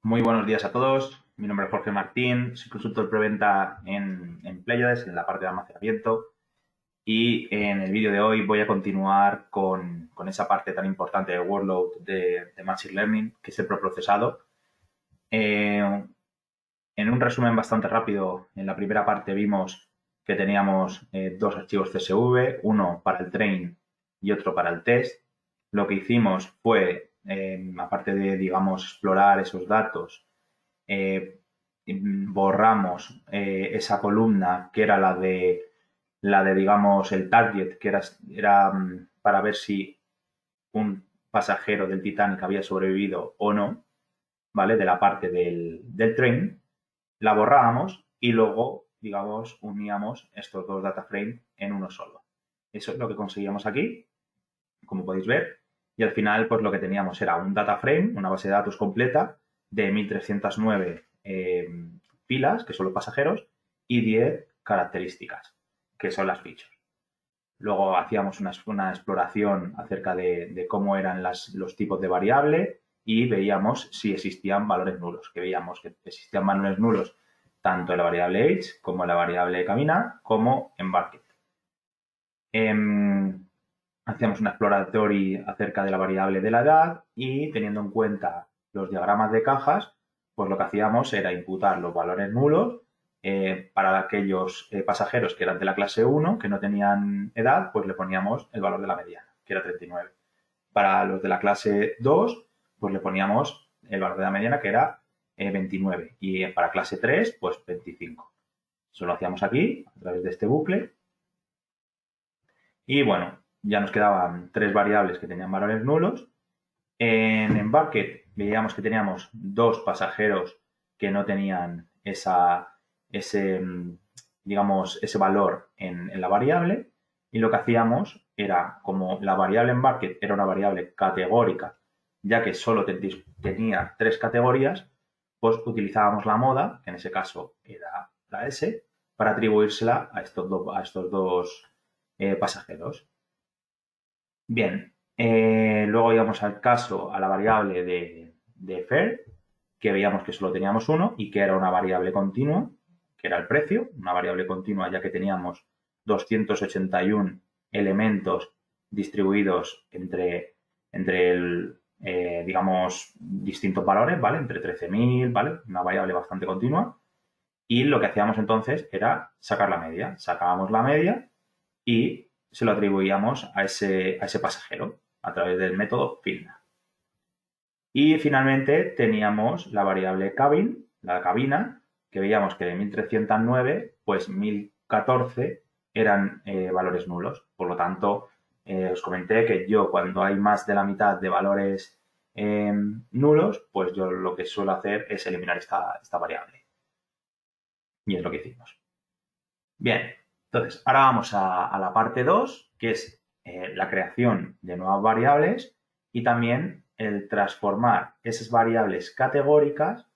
Muy buenos días a todos. Mi nombre es Jorge Martín, soy consultor preventa en Pleiades, en la parte de almacenamiento. Y en el vídeo de hoy voy a continuar con esa parte tan importante de workload de Machine Learning, que es el preprocesado. En un resumen bastante rápido, en la primera parte vimos que teníamos dos archivos CSV, uno para el train y otro para el test. Lo que hicimos fue, aparte de, digamos, explorar esos datos, eh, borramos esa columna que era la de, digamos, el target, que era para ver si un pasajero del Titanic había sobrevivido o no, ¿vale? De la parte del tren, la borrábamos y luego, digamos, uníamos estos dos data frames en uno solo. Eso es lo que conseguíamos aquí, como podéis ver. Y al final, pues lo que teníamos era un data frame, una base de datos completa de 1309 filas, que son los pasajeros, y 10 características, que son las features. Luego hacíamos una exploración acerca de cómo eran los tipos de variable y veíamos si existían valores nulos, que veíamos que existían valores nulos tanto en la variable age como en la variable camina como en bucket. Hacíamos una exploratory acerca de la variable de la edad y teniendo en cuenta los diagramas de cajas, pues lo que hacíamos era imputar los valores nulos para aquellos pasajeros que eran de la clase 1, que no tenían edad, pues le poníamos el valor de la mediana, que era 39. Para los de la clase 2, pues le poníamos el valor de la mediana, que era 29. Y para clase 3, pues 25. Eso lo hacíamos aquí, a través de este bucle. Y bueno, ya nos quedaban tres variables que tenían valores nulos. En Embarked veíamos que teníamos dos pasajeros que no tenían ese, digamos, ese valor en la variable. Y lo que hacíamos era, como la variable Embarked era una variable categórica, ya que solo tenía tres categorías, pues utilizábamos la moda, que en ese caso era la S, para atribuírsela a estos dos pasajeros. Bien, luego íbamos al caso, a la variable de fare, que veíamos que solo teníamos uno y que era una variable continua, que era el precio, una variable continua ya que teníamos 281 elementos distribuidos entre digamos, distintos valores, ¿vale? Entre 13.000, ¿vale? Una variable bastante continua. Y lo que hacíamos entonces era sacar la media. Sacábamos la media y se lo atribuíamos a ese pasajero a través del método fill. Y finalmente teníamos la variable cabin, la cabina, que veíamos que de 1309, pues 1014 eran valores nulos. Por lo tanto, os comenté que yo cuando hay más de la mitad de valores nulos, pues yo lo que suelo hacer es eliminar esta variable. Y es lo que hicimos. Bien, entonces, ahora vamos a la parte 2, que es la creación de nuevas variables y también el transformar esas variables categóricas,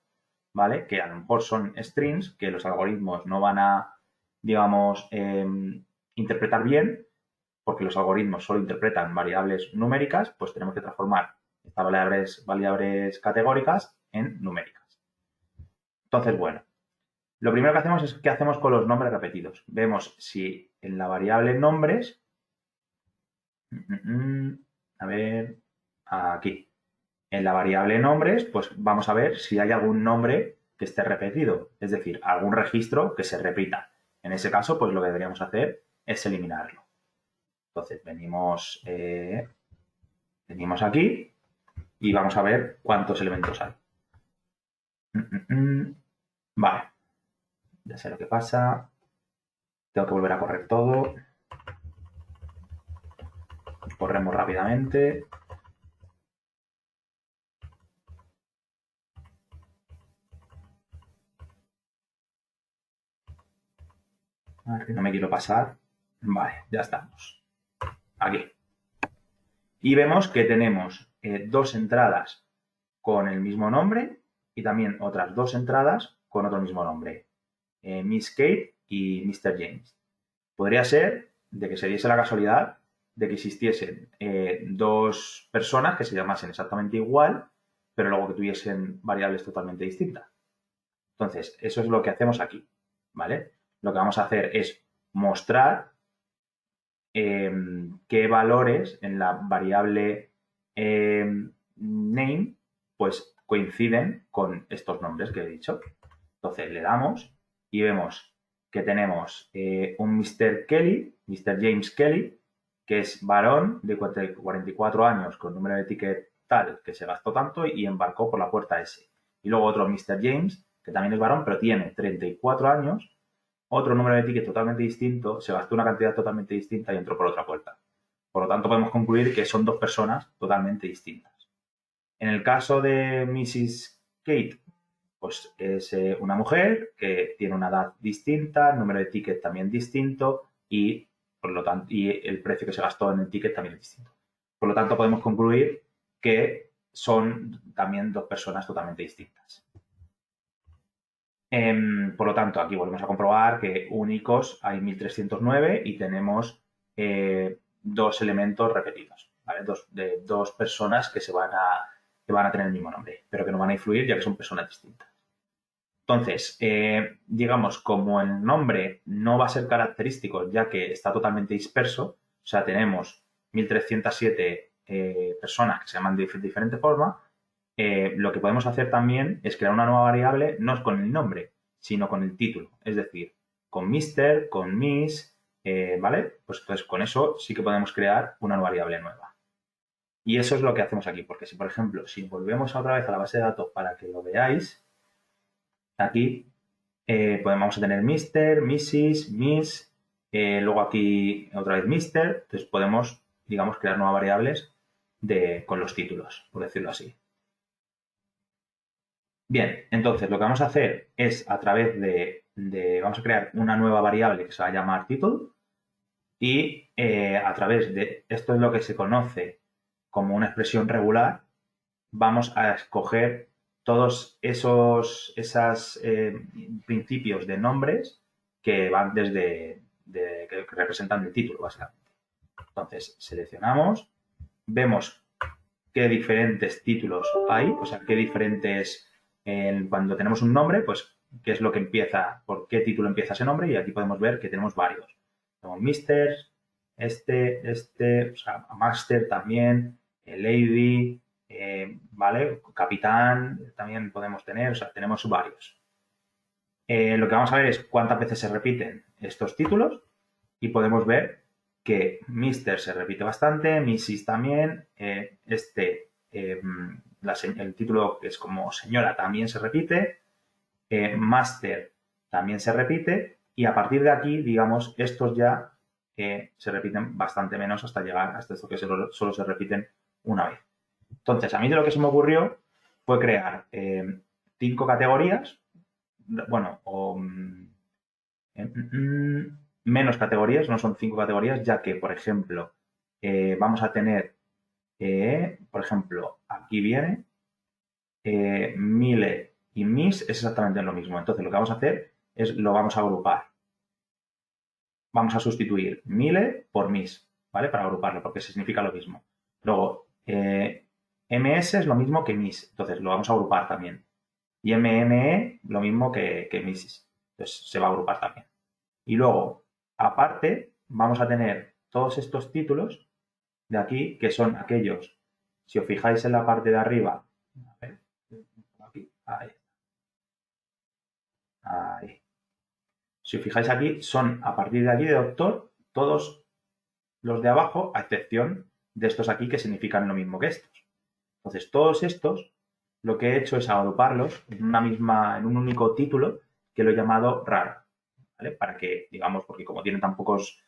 ¿vale? Que a lo mejor son strings, que los algoritmos no van a, digamos, interpretar bien, porque los algoritmos solo interpretan variables numéricas, pues tenemos que transformar estas variables categóricas en numéricas. Entonces, bueno, lo primero que hacemos es qué hacemos con los nombres repetidos. Vemos si en la variable nombres, a ver, aquí, en la variable nombres, pues vamos a ver si hay algún nombre que esté repetido, es decir, algún registro que se repita. En ese caso, pues lo que deberíamos hacer es eliminarlo. Entonces, venimos aquí y vamos a ver cuántos elementos hay. Vale, ya sé lo que pasa. Tengo que volver a correr todo. Corremos rápidamente. A ver, que no me quiero pasar. Vale, ya estamos. Aquí. Y vemos que tenemos dos entradas con el mismo nombre y también otras dos entradas con otro mismo nombre. Miss Kate y Mr. James. Podría ser de que se diese la casualidad de que existiesen dos personas que se llamasen exactamente igual pero luego que tuviesen variables totalmente distintas. Entonces, eso es lo que hacemos aquí, ¿vale? Lo que vamos a hacer es mostrar qué valores en la variable name pues coinciden con estos nombres que he dicho. Entonces le damos y vemos que tenemos un Mr. Kelly, Mr. James Kelly, que es varón de 44 años con número de ticket tal que se gastó tanto y embarcó por la puerta S. Y luego otro Mr. James, que también es varón, pero tiene 34 años, otro número de ticket totalmente distinto, se gastó una cantidad totalmente distinta y entró por otra puerta. Por lo tanto, podemos concluir que son dos personas totalmente distintas. En el caso de Mrs. Kate, pues es una mujer que tiene una edad distinta, el número de ticket también distinto y, por lo tanto, y el precio que se gastó en el ticket también es distinto. Por lo tanto, podemos concluir que son también dos personas totalmente distintas. Por lo tanto, aquí volvemos a comprobar que únicos hay 1309 y tenemos dos elementos repetidos, ¿vale? Dos personas que van a tener el mismo nombre, pero que no van a influir ya que son personas distintas. Entonces, digamos, como el nombre no va a ser característico ya que está totalmente disperso, o sea, tenemos 1307 personas que se llaman de diferente forma, lo que podemos hacer también es crear una nueva variable no con el nombre, sino con el título. Es decir, con Mr., con Miss, ¿vale? Pues entonces con eso sí que podemos crear una nueva variable nueva. Y eso es lo que hacemos aquí, porque si, por ejemplo, si volvemos otra vez a la base de datos para que lo veáis, aquí vamos a tener Mr., Mrs., Miss, luego aquí otra vez Mr., entonces podemos, digamos, crear nuevas variables con los títulos, por decirlo así. Bien, entonces lo que vamos a hacer es a través vamos a crear una nueva variable que se va a llamar título y a través de, esto es lo que se conoce como una expresión regular, vamos a escoger todos esos principios de nombres que van que representan el título, básicamente. Entonces, seleccionamos, vemos qué diferentes títulos hay, o sea, qué diferentes, cuando tenemos un nombre, pues qué es lo que empieza, por qué título empieza ese nombre y aquí podemos ver que tenemos varios. Tenemos Mister, o sea, Master también, Lady, ¿vale? Capitán también podemos tener, o sea, tenemos varios. Lo que vamos a ver es cuántas veces se repiten estos títulos y podemos ver que Mister se repite bastante, Mrs. también, el título que es como señora también se repite, Master también se repite y a partir de aquí, digamos, estos ya se repiten bastante menos hasta llegar hasta esto que solo se repiten una vez. Entonces, a mí de lo que se me ocurrió fue crear 5 categorías, bueno, menos categorías, no son 5 categorías, ya que, por ejemplo, vamos a tener, por ejemplo, aquí viene Mile y Miss es exactamente lo mismo. Entonces, lo que vamos a hacer es lo vamos a agrupar. Vamos a sustituir Mile por Miss, ¿vale? Para agruparlo, porque significa lo mismo. Luego, MS es lo mismo que Miss, entonces lo vamos a agrupar también. Y MME lo mismo que Missis, entonces se va a agrupar también. Y luego, aparte, vamos a tener todos estos títulos de aquí, que son aquellos, si os fijáis en la parte de arriba, a ver, aquí, ahí, ahí. Si os fijáis aquí, son a partir de aquí de doctor, todos los de abajo, a excepción de estos aquí que significan lo mismo que estos. Entonces, todos estos, lo que he hecho es agruparlos en un único título que lo he llamado raro, ¿vale? Para que, digamos, porque como tienen tan pocos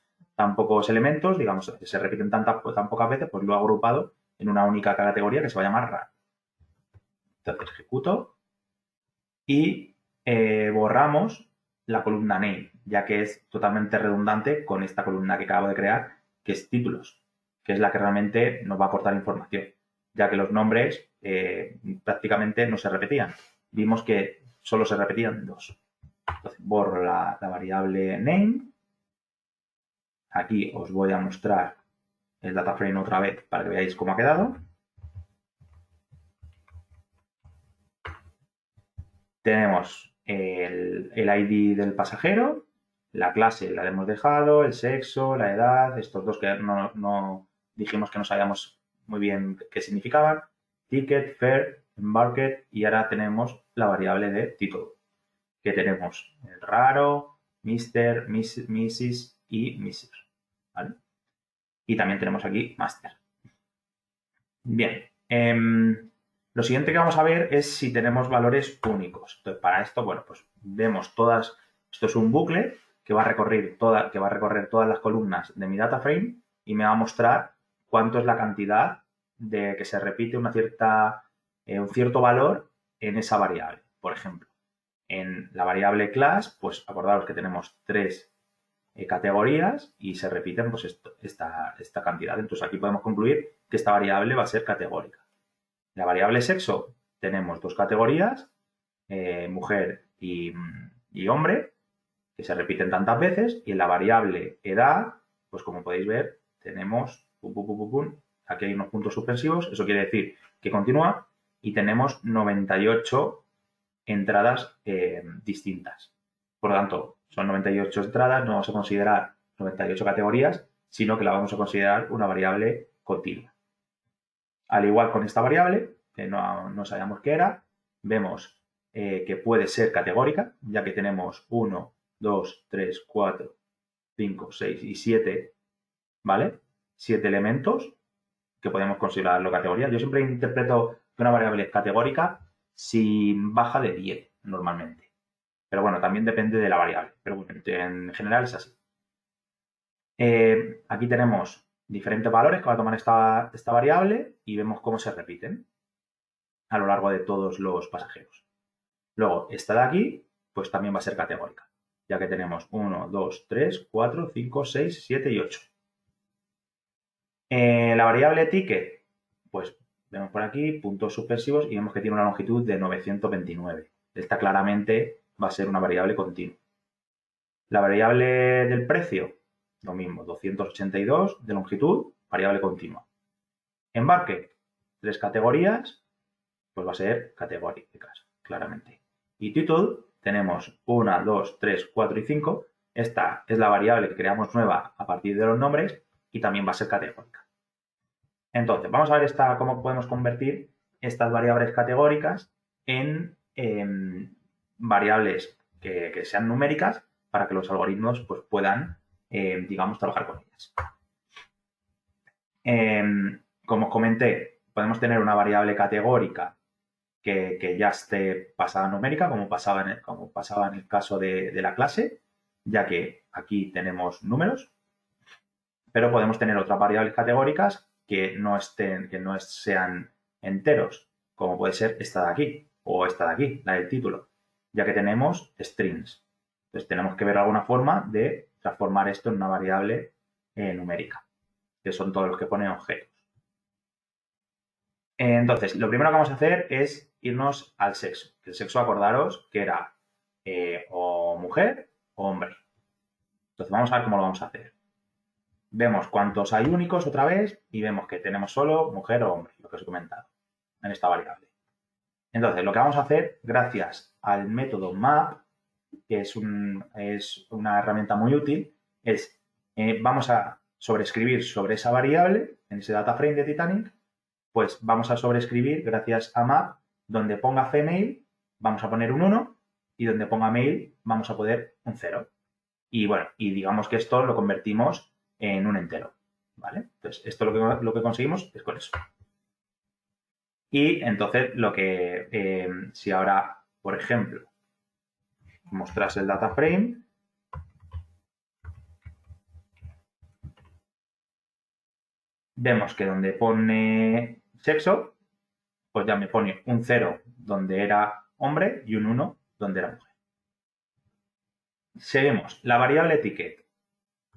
elementos, digamos, que se repiten tan pocas veces, pues lo he agrupado en una única categoría que se va a llamar raro. Entonces, ejecuto y borramos la columna name, ya que es totalmente redundante con esta columna que acabo de crear, que es títulos, que es la que realmente nos va a aportar información, ya que los nombres prácticamente no se repetían. Vimos que solo se repetían 2. Entonces, borro la variable name. Aquí os voy a mostrar el data frame otra vez para que veáis cómo ha quedado. tenemos el ID del pasajero, la clase la hemos dejado, el sexo, la edad, estos dos que no dijimos que no sabíamos muy bien qué significaban, ticket, fare, embarked, y ahora tenemos la variable de título, que tenemos el raro, Mr., Mrs. y Mrs. ¿Vale? Y también tenemos aquí master. Bien. Lo siguiente que vamos a ver es si tenemos valores únicos. Entonces, para esto, bueno, pues vemos todas. Esto es un bucle que va a recorrer todas las columnas de mi data frame y me va a mostrar cuánto es la cantidad de que se repite un cierto valor en esa variable. Por ejemplo, en la variable class, pues acordaros que tenemos 3 categorías y se repiten pues esta cantidad. Entonces aquí podemos concluir que esta variable va a ser categórica. La variable sexo tenemos 2 categorías, mujer y hombre, que se repiten tantas veces, y en la variable edad, pues como podéis ver, tenemos aquí hay unos puntos suspensivos, eso quiere decir que continúa, y tenemos 98 entradas distintas. Por lo tanto, son 98 entradas, no vamos a considerar 98 categorías, sino que la vamos a considerar una variable continua. Al igual con esta variable, que no sabíamos qué era, vemos que puede ser categórica, ya que tenemos 1, 2, 3, 4, 5, 6 y 7, ¿vale? 7 elementos que podemos considerarlo categoría. Yo siempre interpreto que una variable es categórica si baja de 10 normalmente. Pero bueno, también depende de la variable. Pero bueno, en general es así. Aquí tenemos diferentes valores que va a tomar esta variable y vemos cómo se repiten a lo largo de todos los pasajeros. Luego, esta de aquí, pues también va a ser categórica, ya que tenemos 1, 2, 3, 4, 5, 6, 7 y 8. La variable ticket, pues vemos por aquí puntos suspensivos y vemos que tiene una longitud de 929. Esta claramente va a ser una variable continua. La variable del precio, lo mismo, 282 de longitud, variable continua. Embarque, 3 categorías, pues va a ser categóricas, claramente. Y title, tenemos 1, 2, 3, 4 y 5. Esta es la variable que creamos nueva a partir de los nombres y también va a ser categórica. Entonces, vamos a ver cómo podemos convertir estas variables categóricas en variables que sean numéricas para que los algoritmos pues, puedan, digamos, trabajar con ellas. Como os comenté, podemos tener una variable categórica que ya esté pasada a numérica, como pasaba en el caso de la clase, ya que aquí tenemos números, pero podemos tener otras variables categóricas que no sean enteros, como puede ser esta de aquí o esta de aquí, la del título, ya que tenemos strings. Entonces tenemos que ver alguna forma de transformar esto en una variable numérica, que son todos los que ponen objetos. Entonces, lo primero que vamos a hacer es irnos al sexo. El sexo, acordaros que era o mujer o hombre. Entonces, vamos a ver cómo lo vamos a hacer. Vemos cuántos hay únicos otra vez y vemos que tenemos solo mujer o hombre, lo que os he comentado en esta variable. Entonces, lo que vamos a hacer, gracias al método map, que es una herramienta muy útil, es vamos a sobreescribir sobre esa variable, en ese data frame de Titanic, pues vamos a sobreescribir gracias a map, donde ponga female, vamos a poner un 1 y donde ponga male, vamos a poner un 0. Y bueno, y digamos que esto lo convertimos en un entero, ¿vale? Entonces, esto lo que conseguimos es con eso. Y entonces, si ahora, por ejemplo, mostrase el data frame, vemos que donde pone sexo, pues ya me pone un 0 donde era hombre y un 1 donde era mujer. Seguimos. La variable ticket.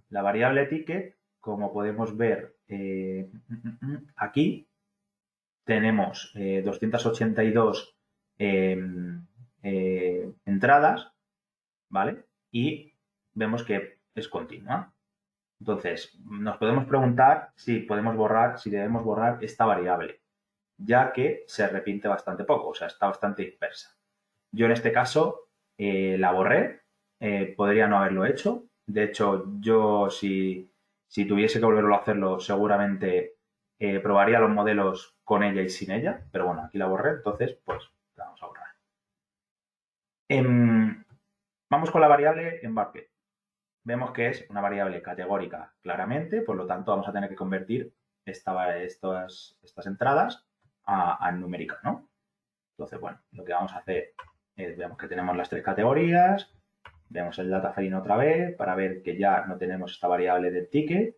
La variable ticket, como podemos ver aquí, tenemos 282 entradas, ¿vale? Y vemos que es continua. Entonces, nos podemos preguntar si debemos borrar esta variable, ya que se repite bastante poco, o sea, está bastante dispersa. Yo en este caso la borré, podría no haberlo hecho. De hecho, yo si tuviese que volverlo a hacerlo, seguramente probaría los modelos con ella y sin ella, pero bueno, aquí la borré, entonces pues la vamos a borrar. Vamos con la variable embarque. Vemos que es una variable categórica claramente, por lo tanto vamos a tener que convertir estas entradas a numérica, ¿no? Entonces, bueno, lo que vamos a hacer es, vemos que tenemos las tres categorías, vemos el data frame otra vez para ver que ya no tenemos esta variable del ticket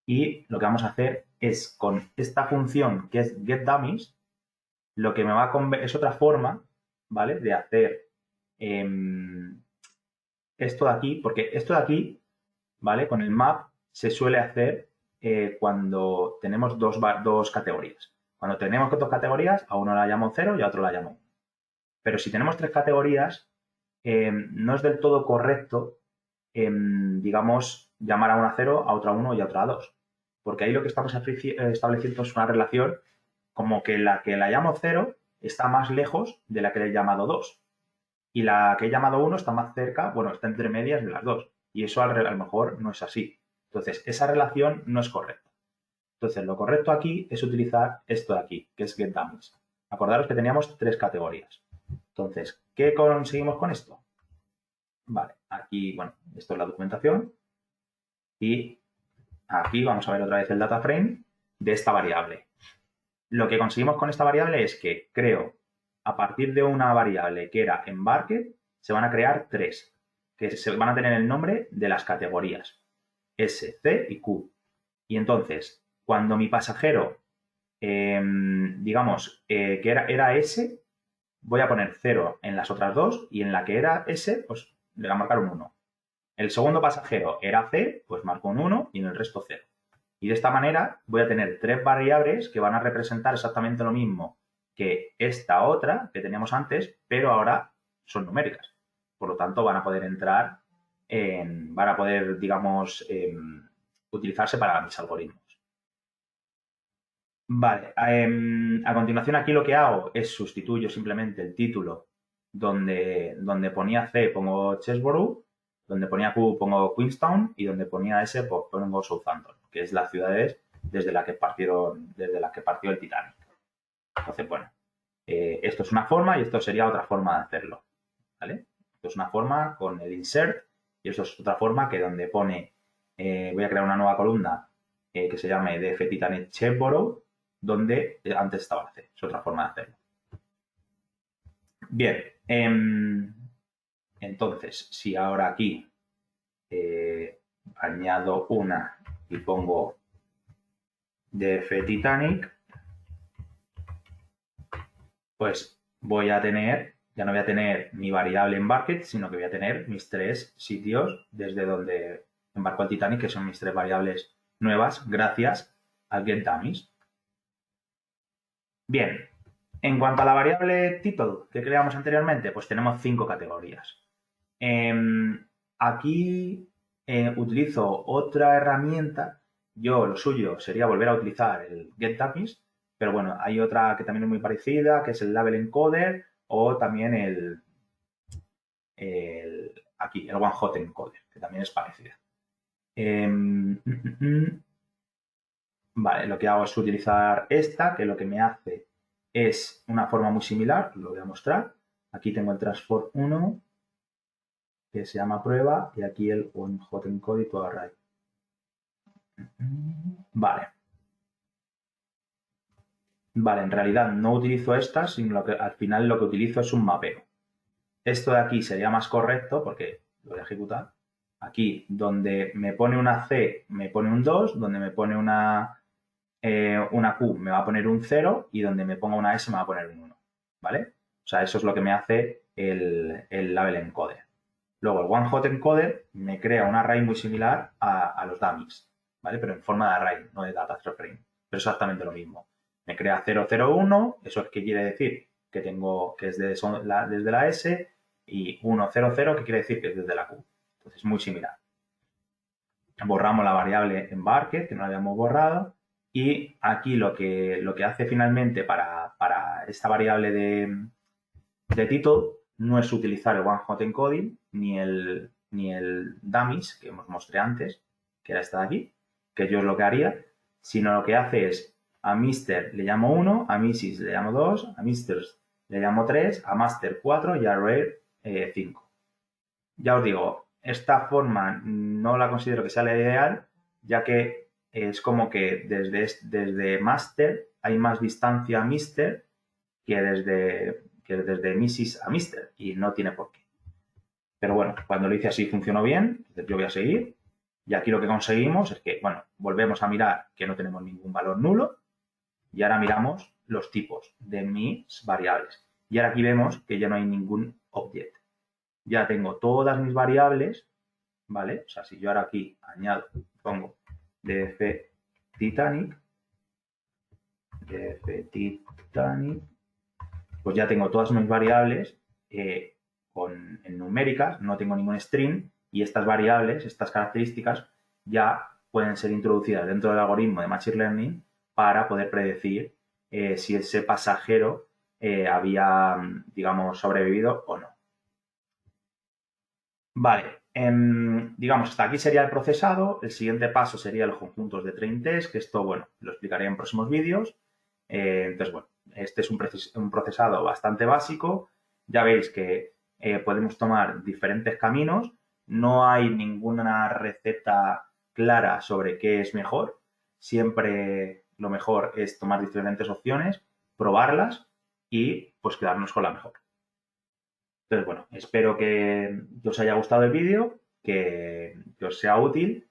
y lo que vamos a hacer es con esta función que es getDummies, lo que me va a es otra forma, ¿vale? De hacer esto de aquí, porque esto de aquí, ¿vale? Con el map se suele hacer cuando tenemos dos categorías. Cuando tenemos dos categorías, a uno la llamo 0 y a otro la llamo 1. Pero si tenemos tres categorías, no es del todo correcto, digamos, llamar a una 0, a otra 1 y a otra 2. Porque ahí lo que estamos estableciendo es una relación como que la llamo 0 está más lejos de la que le he llamado 2. Y la que he llamado 1 está más cerca, bueno, está entre medias de las dos. Y eso a lo mejor no es así. Entonces, esa relación no es correcta. Entonces, lo correcto aquí es utilizar esto de aquí, que es getDummies. Acordaros que teníamos tres categorías. Entonces, ¿qué conseguimos con esto? Vale, aquí, bueno, esto es la documentación. Y aquí vamos a ver otra vez el data frame de esta variable. Lo que conseguimos con esta variable es que creo, a partir de una variable que era embarque, se van a crear tres, que se van a tener el nombre de las categorías, S, C y Q. Y entonces, cuando mi pasajero, digamos, que era S, voy a poner 0 en las otras dos y en la que era S, pues le voy a marcar un 1. El segundo pasajero era C, pues marco un 1 y en el resto 0. Y de esta manera voy a tener tres variables que van a representar exactamente lo mismo que esta otra que teníamos antes, pero ahora son numéricas. Por lo tanto, van a poder entrar van a poder, digamos, utilizarse para mis algoritmos. Vale, a continuación aquí lo que hago es sustituyo simplemente el título donde ponía C pongo Chesborough, donde ponía Q pongo Queenstown y donde ponía S pues pongo Southampton, que es las ciudades desde las que partió el Titanic. Entonces, bueno, esto es una forma y esto sería otra forma de hacerlo, ¿vale? Esto es una forma con el insert y esto es otra forma que donde pone, voy a crear una nueva columna que se llame DF Titanic Chesborough, donde antes estaba la C. Es otra forma de hacerlo. Bien, entonces, si ahora aquí añado una y pongo DF Titanic, pues ya no voy a tener mi variable embarque, sino que voy a tener mis tres sitios desde donde embarcó el Titanic, que son mis tres variables nuevas, gracias al getDummies. Bien, en cuanto a la variable title que creamos anteriormente, pues tenemos 5 categorías. Aquí utilizo otra herramienta. Yo lo suyo sería volver a utilizar el getDummies, pero bueno, hay otra que también es muy parecida, que es el Label Encoder o también el One Hot Encoder, que también es parecida. Vale, lo que hago es utilizar esta, que lo que me hace es una forma muy similar, lo voy a mostrar. Aquí tengo el transform 1, que se llama prueba, y aquí el One Hot Encode y todo array. Vale. Vale, en realidad no utilizo estas, sino que al final lo que utilizo es un mapeo. Esto de aquí sería más correcto porque lo voy a ejecutar. Aquí, donde me pone una C, me pone un 2, donde me pone una Q, me va a poner un 0 y donde me ponga una S me va a poner un 1. ¿Vale? O sea, eso es lo que me hace el label encoder. Luego, el One Hot Encoder me crea un array muy similar a los dummies, ¿vale? Pero en forma de array, no de data frame. Pero exactamente lo mismo. Me crea 001, eso es que quiere decir que tengo que es desde la S, y 100, que quiere decir que es desde la Q. Entonces, muy similar. Borramos la variable embarque, que no la habíamos borrado, y aquí lo que hace finalmente para esta variable de title, no es utilizar el One Hot Encoding ni el dummies que os mostré antes, que era esta de aquí, que yo es lo que haría, sino lo que hace es a Mister le llamo 1, a Mrs. le llamo 2, a Misters le llamo 3, a Master 4 y a Rare 5. Ya os digo, esta forma no la considero que sea la ideal, ya que es como que desde Master hay más distancia a Mister que desde Mrs. a Mister, y no tiene por qué. Pero bueno, cuando lo hice así funcionó bien, entonces yo voy a seguir. Y aquí lo que conseguimos es que, bueno, volvemos a mirar que no tenemos ningún valor nulo y ahora miramos los tipos de mis variables. Y ahora aquí vemos que ya no hay ningún object. Ya tengo todas mis variables, ¿vale? O sea, si yo ahora aquí añado, pongo df Titanic, pues ya tengo todas mis variables en numéricas, no tengo ningún string y estas variables, estas características ya pueden ser introducidas dentro del algoritmo de Machine Learning para poder predecir si ese pasajero había, digamos, sobrevivido o no. Vale, digamos, hasta aquí sería el procesado. El siguiente paso sería los conjuntos de train test, que esto, bueno, lo explicaré en próximos vídeos. Entonces, bueno, este es un procesado bastante básico. Ya veis que podemos tomar diferentes caminos. No hay ninguna receta clara sobre qué es mejor. Siempre lo mejor es tomar diferentes opciones, probarlas y pues quedarnos con la mejor. Entonces, bueno, espero que os haya gustado el vídeo, que os sea útil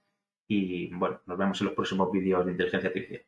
y, bueno, nos vemos en los próximos vídeos de inteligencia artificial.